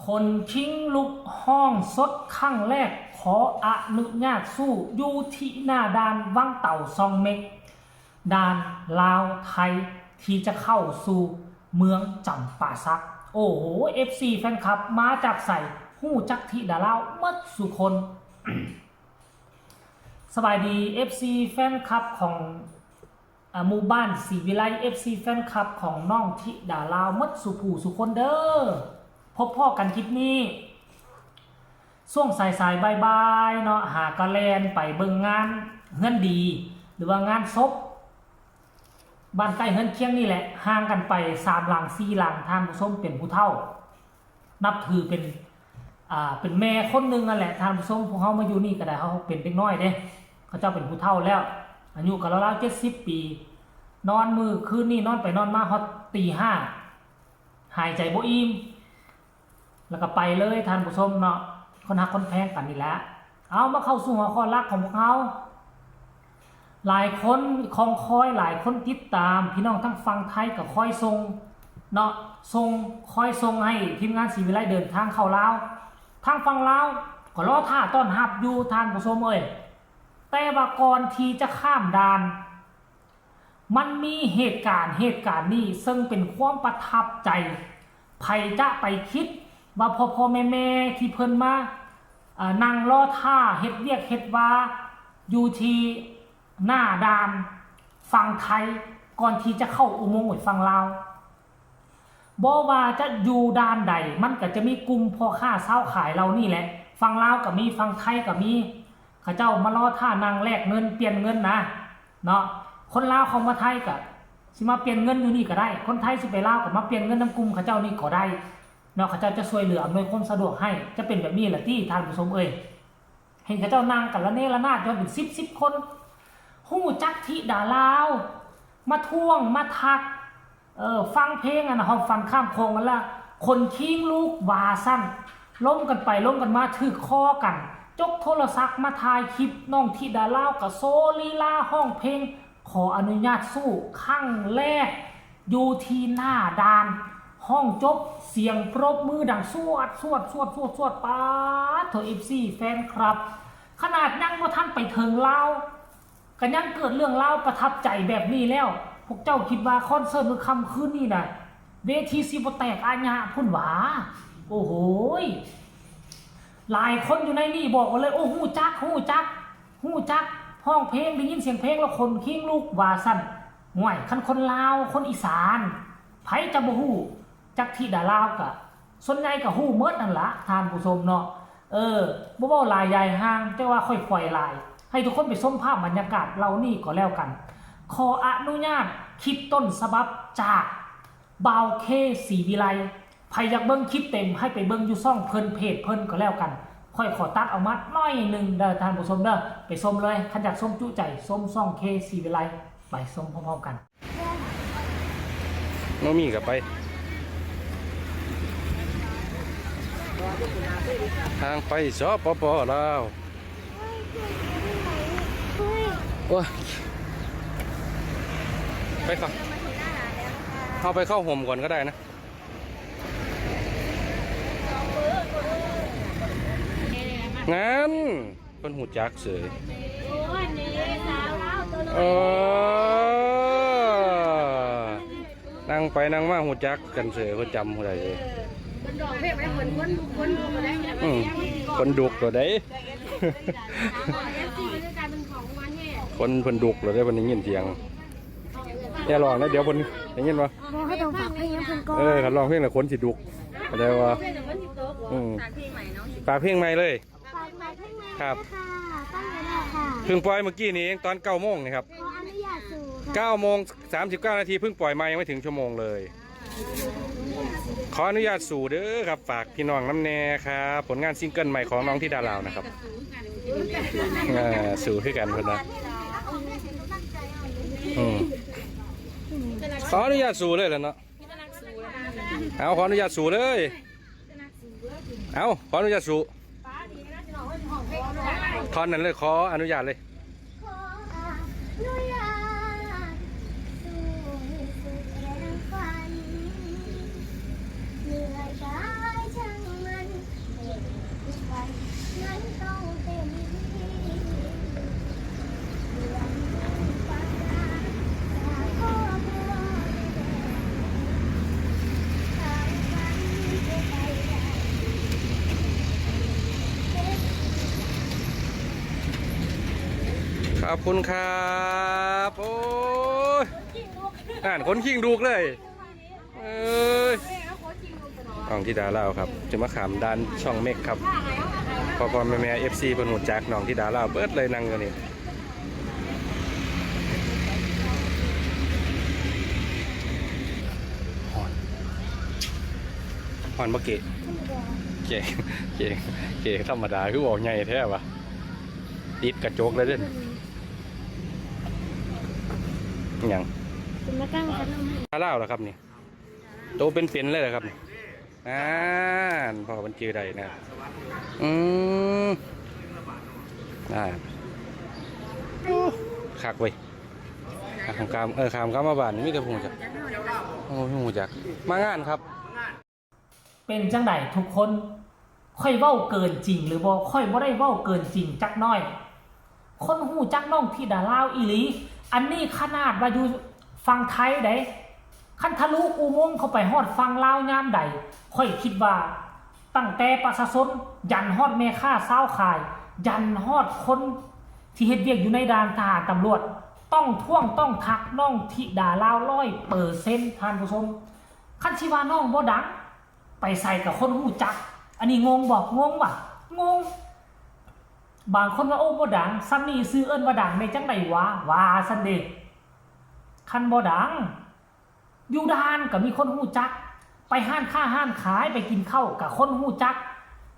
คนคิงลุกห้องสดครั้งแรกขออนุญาตสู้อยู่ที่หน้าด่านวังเต่าซองเม็กด่านลาวไทยที่จะเข้าสู่เมืองจำปาสักโอ้โห FC แฟนคลับมาจากใส่หู้จักที่ดาลาวมัดสุคน สบายดี FC แฟนคลับของหมู่บ้านศรีวิไล FC แฟนคลับของน้องทิดาลาวมัดสุผู้สุคนเด้อพบพ่อกันคลิปนี้ช่วงสายบายเนาะหากระแลนไปเบิ่งงานเฮือนดีหรือว่างานศพบ้านใกล้เฮือนเคียงนี่แหละห่างกันไป3 หลัง 4 หลังท่านผู้ชมเป็นผู้เฒ่านับถือเป็นแม่คนหนึ่งนั่นแหละท่านผู้ชมพวกเขามาอยู่นี่ก็ได้เขาเป็นเด็กน้อยเด้เขาเจ้าเป็นผู้เฒ่าแล้วอายุก็ราวๆ70 ปีนอนมือคืนนี่นอนไปนอนมาฮอดตี 5หายใจบ่อิ่มแล้วก็ไปเลยท่านผู้ชมเนาะคนฮักคนแพงกันนี่แหละเอามาเข้าสู่หัวข้อรักของพวกเขาหลายคนคองคอยหลายคนติดตามพี่น้องทั้งฟังไทยกับคอยส่งเนาะคอยส่งให้ทีมงานศรีวิไลเดินทางเข้าลาวทางฟังลาวก็รอท่าต้อนรับอยู่ท่านผู้ชมเอ้ยแต่ว่าก่อนที่จะข้ามด่านมันมีเหตุการณ์นี้ซึ่งเป็นความประทับใจไผจะไปคิดว่าพ่อแม่ที่เพิ่นมานั่งรอท่าเฮ็ดเวียกเฮ็ดว่าอยู่ที่หน้าด่านฝั่งไทยก่อนที่จะเข้าอุโมงค์ฝั่งลาวบ่ว่าจะอยู่ด่านใดมันก็จะมีกลุ่มพ่อค้าเช้าขายเรานี่แหละฝั่งลาวก็มีฝั่งไทยก็มีเขาเจ้ามารอท่านางแลกเงินเปลี่ยนเงินนะเนาะคนลาวเขามาไทยก็สิมาเปลี่ยนเงินอยู่นี่ก็ได้คนไทยสิไปลาวก็มาเปลี่ยนเงินน้ำกลุ่มเขาเจ้านี่ก็ได้เนาะเขาเจ้าจะช่วยเหลืออำนวยความสะดวกให้จะเป็นแบบนี้แหละที่ท่านผู้ชมเอ่ยเห็นเขาเจ้านางกันละเนระนาดจนเป็น10 คนหู้จักทิดาลาวมาท่วงมาทักฟังเพลงนะเขาฟังข้ามโคงกันละคนคิงลูกวาสั้นล้มกันไปล้มกันมาถือคอกันจกโทรศัพท์มาถ่ายคลิปน้องทิดาลาวกับโซลีลาห้องเพลงขออนุญาตสู้ครั้งแรกอยู่ที่หน้าด่านห้องจบเสียงปรบมือดังสวดป๊าดเถอะFCแฟนครับขนาดยังบ่ทันไปถึงลาวก็ยังเกิดเรื่องเล่าประทับใจแบบนี้แล้วพวกเจ้าคิดว่าคอนเสิร์ตมื้อค่ำคืนนี้น่ะเวทีสิบ่แตกอาญาพุ่นหวาโอ้โหหลายคนอยู่ในนี่บอกว่าเลยโอ้ฮู้จักห้องเพลงได้ยินเสียงเพลงแล้วคนคิงลูกว่าสั่นห่วยคันคนลาวคนอีสานไผจะบ่ฮู้จักที่ดาลาวก็ส่วนใหญ่ก็ฮู้หมดนั่นล่ะท่านผู้ชมเนาะบ่เว้าหลายใหญ่ห่างแต่ว่าค่อยปล่อยหลายให้ทุกคนไปชมภาพบรรยากาศเรานี่ก็แล้วกันขออนุญาตคลิปต้นฉบับจากบ่าวเคศรีวิไลใครอยากเบิ่งคลิปเต็มให้ไปเบิ่งอยู่ช่องเพิ่นเพจเพิ่นก็แล้วกันค่อยขอตัดเอามาหน่อยนึงเด้อท่านผู้ชมเด้อไปชมเลยคันอยากชมจุใจชมช่องเคศรีวิไลไปชมพร้อมๆกันน้องมีกับไปทางไปสปปลาวโอ้ยไปครับเข้าไปเข้าห่มก่อนก็ได้นะงั้นคนหูจักเสยนั่งไปนั่งมาหูจักกันเสยเขาจำอะไรเลยคนดุกตัวใดคนเพิ่นดุกเราได้เพิ่นได้ยินเสียงอย่าลองนะเดี๋ยวเพิ่นได้ยินบ่ให้ต้องฝากเพลงเพิ่นก่อนคันร้องเพลงน่ะคนสิดุกอะไรวะฝากเพลงใหม่เลยครับตั้งไว้แล้วค่ะเพิ่งปล่อยเมื่อกี้นี้เองตอน9 โมงนี่ครับขออนุญาตสู่ค่ะ9 โมง 39 นาทีเพิ่งปล่อยมายังไม่ถึงชั่วโมงเลยขออนุญาตสู่เด้อครับฝากพี่น้องน้ำแน่ครับผลงานซิงเกิลใหม่ของน้องธิดาลาวนะครับสู่คือกันเพิ่นนะขออนุญาตสู่เลยแล้วเนาะเอาขออนุญาตสู่เลยเอาขออนุญาตสู่ทอนนั้นเลยขออนุญาตเลยเหนื่อยกายช่างมัน ขอบคุณครับโอ้ยอ่านคนขิงดูกเลยเอ้ยน้องธิดาลาวครับจะมาขามด้านช่องเมฆครับพอแม่FC เพิ่นหูจักน้องธิดาลาวเบิดเลยนั่งกันนี่ฮอนบ่เกะเกะธรรมดาคือบอกใหญ่แท้วะติดกระจกเลยเด้อหยัง เป็นมากั้งขนมให้ เล่าเหรอครับนี่โตเป็นเลยเหรอครับนี่พอมันจือใดนะคักเว้ยขามข้ามมาบ้านมีแต่พูจักพูจักมางานครับ เป็นจังไดทุกคนค่อยเว้าเกินจริงหรือบ่ค่อยบ่ได้เว้าเกินจริงจักน้อยคนหูจักน้องธิดาลาวอีหลีอันนี้ขนาดว่าอยู่ฟังไทยได้คันทะลุอุโมงค์เข้าไปฮอดฟังลาวยามใดค่อยคิดว่าตั้งแต่ประชาชนยันฮอดแม่ค้าเช้าขายยันฮอดคนที่เฮ็ดเวียกอยู่ในด่านทหารตำรวจต้องท่วงต้องทักน้องธิดาลาว100%ท่านผู้ชมคันสิว่าน้องบ่ดังไปใส่กับคนหูจักอันนี้งงบอกงงว่ะงงบางคนว่าโอ้บ่ดังซ้ำนี่ซื้อเอิ้นว่าดังในจังไดวะว่าซั่นเด้คันบ่ดังอยู่ด่านก็มีคนหูจักไปห้านค้าห้านขายไปกินข้าวกับคนหูจัก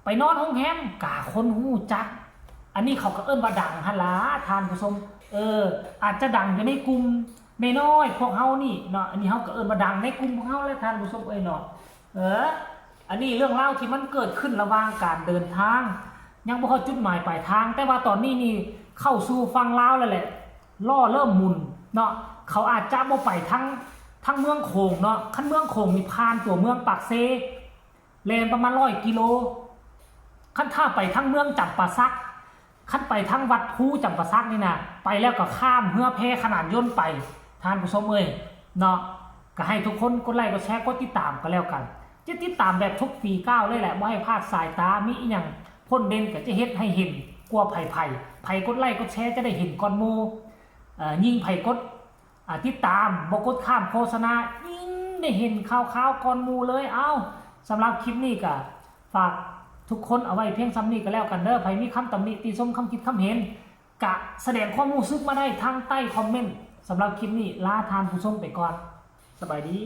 ไปนอนโรงแรมกับคนหูจักอันนี้เขาก็เอิ้นว่าดังหั่นล่ะท่านผู้ชมอาจจะดังอยู่ในกลุ่มน้อยๆพวกเฮานี่เนาะอันนี้เฮาก็เอิ้นว่าดังในกลุ่มของเฮาแล้วท่านผู้ชมเนาะอันนี้เรื่องเล่าที่มันเกิดขึ้นระหว่างการเดินทางยังบ่เข้าจุดหมายปลายทางแต่ว่าตอนนี้นี่เข้าสู่ฝั่งลาวแล้วแหละล่อเริ่มหมุนเนาะเขาอาจจะบ่ไปทั้งเมืองโขงเนาะคันเมืองโขงนี่ผ่านตัวเมืองปากเซแล่นประมาณ100 กิโลคันถ้าไปทั้งเมืองจำปาสักคันไปทั้งวัดภูจำปาสักนี่นะไปแล้วก็ข้ามเรือแพขนาดย่นต์ไปท่านผู้ชมเนาะก็ให้ทุกคนกดไลค์กดแชร์กดติดตามก็แล้วกันจะติดตามแบบทุกฝีก้าวเลยแหละไม่ให้พลาดสายตามีอีหยังพ่นเด่นก็จะเฮ็ดให้เห็นกลัวไผ่กดไลค์กดแชร์จะได้เห็นก่อนหมู่ยิ่งไผ่กดติดตามบ่กดข้ามโฆษณายิ่งได้เห็นข่าวก่อนหมู่เลยสำหรับคลิปนี้ก็ฝากทุกคนเอาไว้เพียงซ้ำนี้ก็แล้วกันเด้อไผมีคำตำหนิติชมคำคิดคำเห็นกะแสดงความรู้สึกมาได้ทางใต้คอมเมนต์สำหรับคลิปนี้ลาทานผู้ชมไปก่อนสบายดี